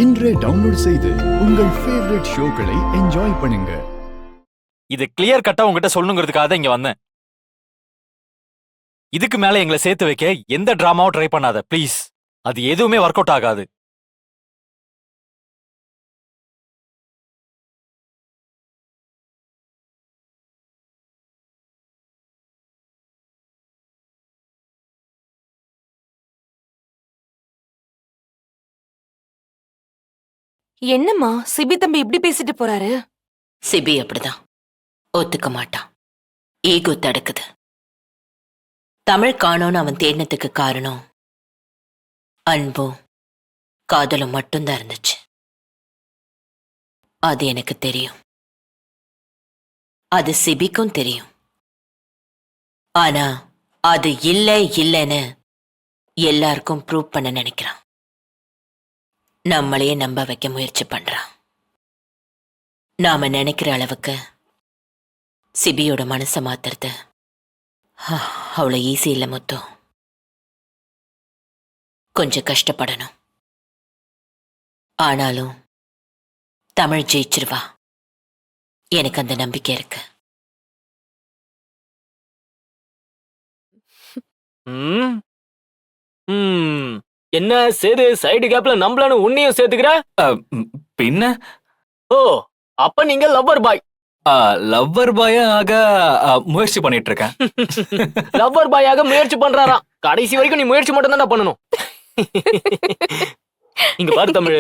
இன்றே டவுன்லோட் செய்து உங்கள் ஃபேவரட் ஷோக்களை என்ஜாய் பண்ணுங்க. இது கிளியர் கட்டா உங்ககிட்ட சொல்லணுங்கிறதுக்காக தான் இங்க வந்தேன். இதுக்கு மேல எங்களை சேர்த்து வைக்க எந்த டிராமாவும் ட்ரை பண்ணாத ப்ளீஸ். அது எதுவுமே ஒர்க் அவுட் ஆகாது. என்னம்மா சிபி தம்பி இப்படி பேசிட்டு போறாரு? சிபி அப்படிதான் ஒத்துக்க மாட்டான். ஈகோ தடுக்குது. தமிழ் காணோன்னு அவன் தேடினதுக்கு காரணம் அன்பும் காதலும் மட்டும்தான் இருந்துச்சு. அது எனக்கு தெரியும், அது சிபிக்கும் தெரியும். ஆனா அது இல்லைன்னு எல்லாருக்கும் ப்ரூவ் பண்ண நினைக்கிறான். நம்மளையே நம்ப வைக்க முயற்சி பண்றான். நாம நினைக்கிற அளவுக்கு சிபியோட மனசை மாத்துறது அவ்வளோ ஈஸி இல்லை முத்து. கொஞ்சம் கஷ்டப்படணும். ஆனாலும் தமிழ் ஜெயிச்சிருவா. எனக்கு அந்த நம்பிக்கை இருக்கு. என்ன சேது சைடு கேப்ல நம்மளானு உன்னையும் சேர்த்துக்கிற? பின்ன ஓ, அப்ப நீங்க லவ்வர் பாய். லவ்வர் பாயா ஆக முயற்சி பண்ணிட்டு இருக்கேன். லவ்வர் பாயாக முயற்சி பண்றாராம். கடைசி வரைக்கும் நீ முயற்சி மட்டும் தான் பண்ணணும். இங்க பாரு தமிழ்,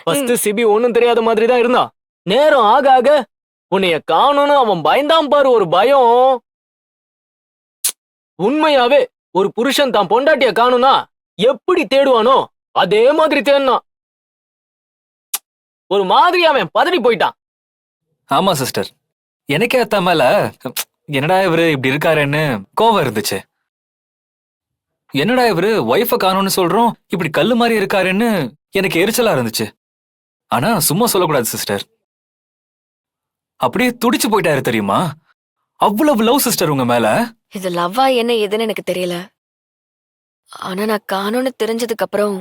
ஃபர்ஸ்ட் சிபி ஒண்ணும் தெரியாத மாதிரி தான் இருந்தான். நேரம் ஆக ஆக உன்னைய காணும்னு அவன் பயந்தான் பாரு. ஒரு பயம். உண்மையாவே ஒரு புருஷன் தான் பொண்டாட்டிய காணும்னா எப்படி தேடுவானோ அதே மாதிரி தேடினான். ஒரு மாதிரி அவன் பதறி போயிட்டான். ஆமா சிஸ்டர், எனக்கே அத்தா மேல என்னடா இவரு இப்படி இருக்காருன்னு கோவம் இருந்துச்சு. என்னடா இவரு ஒய்ஃப காணோம்னு சொல்றோம், இப்படி கல்லு மாதிரி இருக்காருன்னு எனக்கு எரிச்சலா இருந்துச்சு. ஆனா சும்மா சொல்லக்கூடாது சிஸ்டர், அப்படியே துடிச்சு போயிட்டாரு தெரியுமா. அவ்வளவு லவ் சிஸ்டர் உங்க மேல. இது லவ்வா என்ன ஏதுன்னு எனக்கு தெரியல. ஆனா நான் காணோன்னு தெரிஞ்சதுக்கு அப்புறம்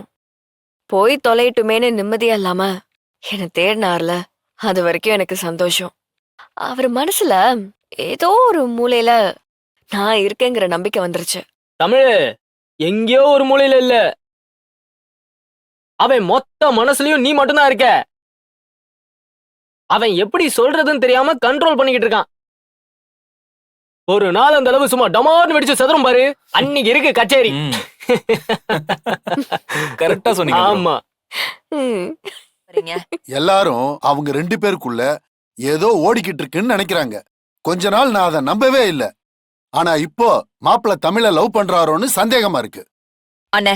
போய் தொலையட்டுமேன்னு நிம்மதியா இல்லாம என்ன தேடினார்ல, அது வரைக்கும் எனக்கு சந்தோஷம். அவர் மனசுல ஏதோ ஒரு மூலையில நான் இருக்கேங்கிற நம்பிக்கை வந்துருச்சு. தமிழ் எங்கேயோ ஒரு மூலையில இல்ல, அவன் மொத்த மனசுலயும் நீ மட்டும்தான் இருக்க. அவன் எப்படி சொல்றதுன்னு தெரியாம கண்ட்ரோல் பண்ணிக்கிட்டு இருக்கான். ஒரு நாள் அந்த அளவு சும்மா டமார்னு வெடிச்சு சதுரம் பாரு, அன்னைக்கு இருக்கு கச்சேரி. கரெக்டா சொன்னீங்க. ஆமா, எல்லாரும் அவங்க ரெண்டு பேருக்குள்ள ஏதோ ஓடிக்கிட்டு இருக்குன்னு நினைக்கிறாங்க. கொஞ்ச நாள் நான் அதை நம்பவே இல்லை. ஆனா இப்போ மாப்பிள்ள தமிழ லவ் பண்றாரோன்னு சந்தேகமா இருக்கு. அண்ணே,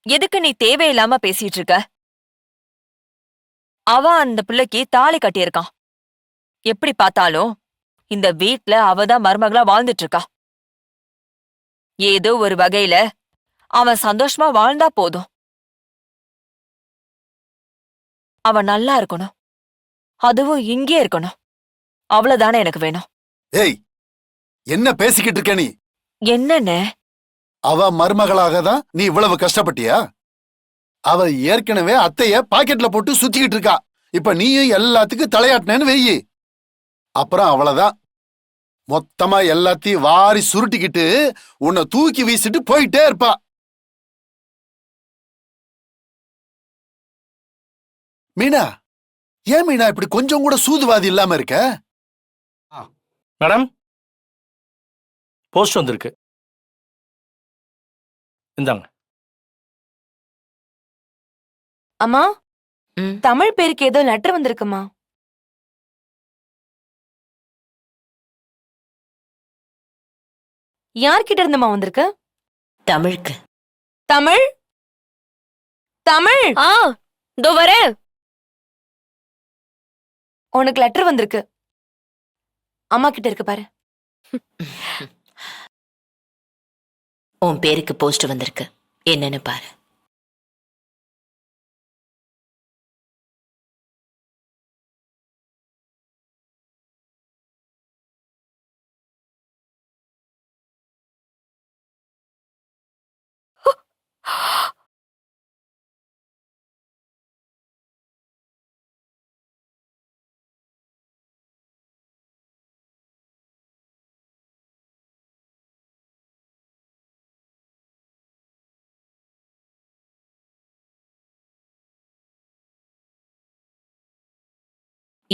எதுக்கு நீ தேவையில்லாம பேசிட்டு இருக்க? அவன் அந்த பிள்ளைக்கு தாலி கட்டியிருக்கான். எப்படி பார்த்தாலும் இந்த வீட்ல அவதான் மருமகளா வாழ்ந்துட்டு இருக்கா. ஏதோ ஒரு வகையில அவன் சந்தோஷமா வாழ்ந்தா போதும். அவன் நல்லா இருக்கணும், அதுவும் இங்கே இருக்கணும். அவ்வளவுதானே எனக்கு வேணும். ஏய், என்ன பேசிக்கிட்டு இருக்க நீ? என்னன்னு? அவ மருமகளாக தான் நீ இவ்வளவு கஷ்டப்பட்டியா? அவ ஏற்கனவே அத்தைய பாக்கெட்ல போட்டு சுத்திக்கிட்டு இருக்கா. இப்ப நீயும் எல்லாத்துக்கும் தலையாட்டினேன்னு வெயி. அப்புறம் அவ்வளவுதான், மொத்தமா எல்லாத்தையும் வாரி சுருட்டிக்கிட்டு உன்னை தூக்கி வீசிட்டு போயிட்டே இருப்பா. மீனா, ஏன் மீனா இப்படி கொஞ்சம் கூட சூதுவாதி இல்லாம இருக்க? மேடம், போஸ்ட் வந்திருக்கு, இந்தாங்க. அம்மா, ம். தமிழ் பேருக்கு ஏதோ லெட்டர் வந்திருக்குமா? யார்கிட்ட இருந்தம்மா வந்திருக்கு? தமிழுக்கு. தமிழ் தமிழ் இதோ வரேன். உனக்கு லெட்டர் வந்திருக்கு. அம்மா கிட்ட இருக்கு பாரு. உன் பேருக்கு போஸ்ட் வந்திருக்கு, என்னன்னு பாரு.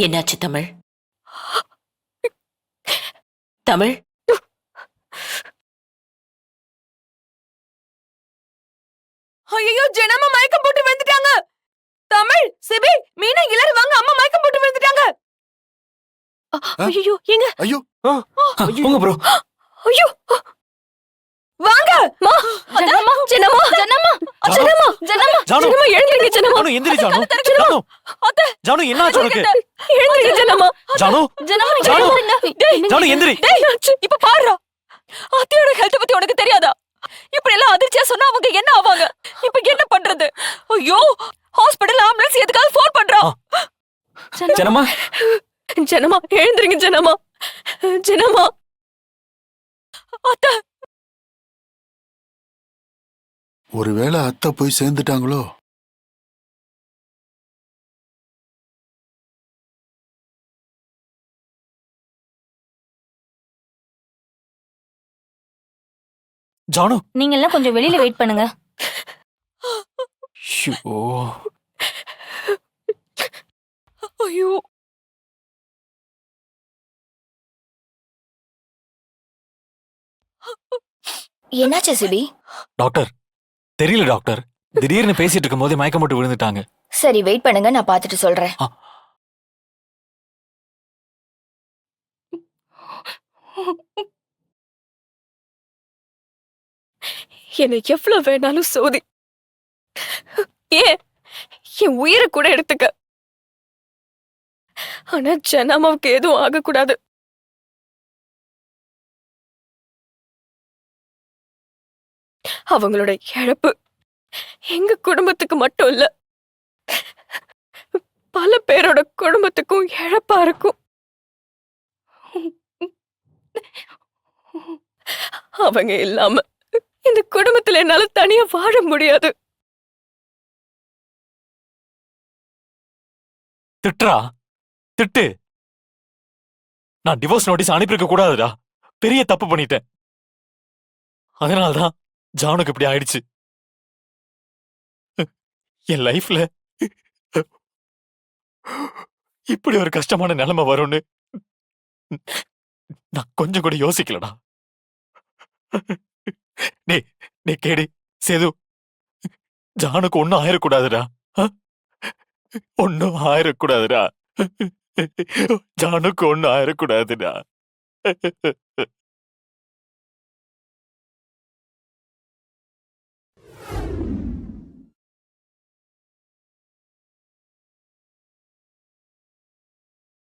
என்னாச்சு தமிழ்? தமிழ், ஐயோ ஜனமா மயக்கம் போட்டு விழுந்துட்டாங்க. தமிழ், சிபி, மீனா எல்லாரும் வாங்க, அம்மா மயக்கம் போட்டு விழுந்துட்டாங்க. ஐயோ எங்க? ஐயோ போங்க ப்ரோ. ஐயோ வாங்க. ஜனமா ஜனமா ஜனமா ஜனமா ஜனமா ஜானு. ஜனமா எழுந்திருங்க ஜனமா. ஜானு எந்திரி ஜானு. ஜானு. ஜானு என்ன ஆச்சு உனக்கு? எழுந்திருங்க ஜனமா. ஜானு. ஜனமா ஜானு. டேய் ஜானு எந்திரி. டேய் இப்ப பாருடா. அத்தையோட ஹெல்த் பத்தி உனக்கு தெரியாதா? இப்படி எல்லாம் அதிர்ச்சியா சொன்னா அவங்க என்ன ஆவாங்க? இப்ப என்ன பண்றது? ஐயோ ஹாஸ்பிடல் ஆம்புலன்ஸ் எதுக்காக ஃபோன் பண்றோம்? ஜனமா ஜனமா எழுந்திருங்க ஜனமா. ஜனமா அத்தை. ஒருவேளை அத்தை போய் சேர்ந்துட்டாங்களோ? ஜானு. நீங்க எல்லாம் கொஞ்சம் வெளியில வெயிட் பண்ணுங்க. ஐயோ. ஐயோ என்னாச்சு சிபி? டாக்டர், தெரியல டாக்டர். திடீர்னு பேசிட்டு இருக்கும் போதே மயக்கம் போட்டு விழுந்துட்டாங்க. சரி வெயிட் பண்ணுங்க, நான் பார்த்துட்டு சொல்றேன். என்னை எவ்வளவு வேணாலும் சோதி, ஏன் என் உயிரை கூட எடுத்துக்க. ஆனா ஜனமாவுக்கு எதுவும் ஆகக்கூடாது. அவங்களோட இழப்பு எங்க குடும்பத்துக்கு மட்டும் இல்ல, பல பேரோட குடும்பத்துக்கும் இழப்பா இருக்கும். அவங்க இல்லாம இந்த குடும்பத்துல என்னால தனியா வாழ முடியாது. திட்டுறா, திட்டு. நான் டிவோர்ஸ் நோட்டீஸ் அனுப்பியிருக்க கூடாதுடா. பெரிய தப்பு பண்ணிட்டேன். அதனால்தான் ஜானுக்கு இப்படி ஆயிடுச்சு. என் லைஃப்ல இப்படி ஒரு கஷ்டமான நிலைமை வரும்னு நான் கொஞ்சம் கூட யோசிக்கலடா. நீ கேடி சேது, ஜானுக்கு ஒன்னும் ஆயிடக்கூடாதுடா. ஒன்னும் ஆயிடக்கூடாதுடா. ஜானுக்கு ஒன்னும் ஆயிடக்கூடாதுடா.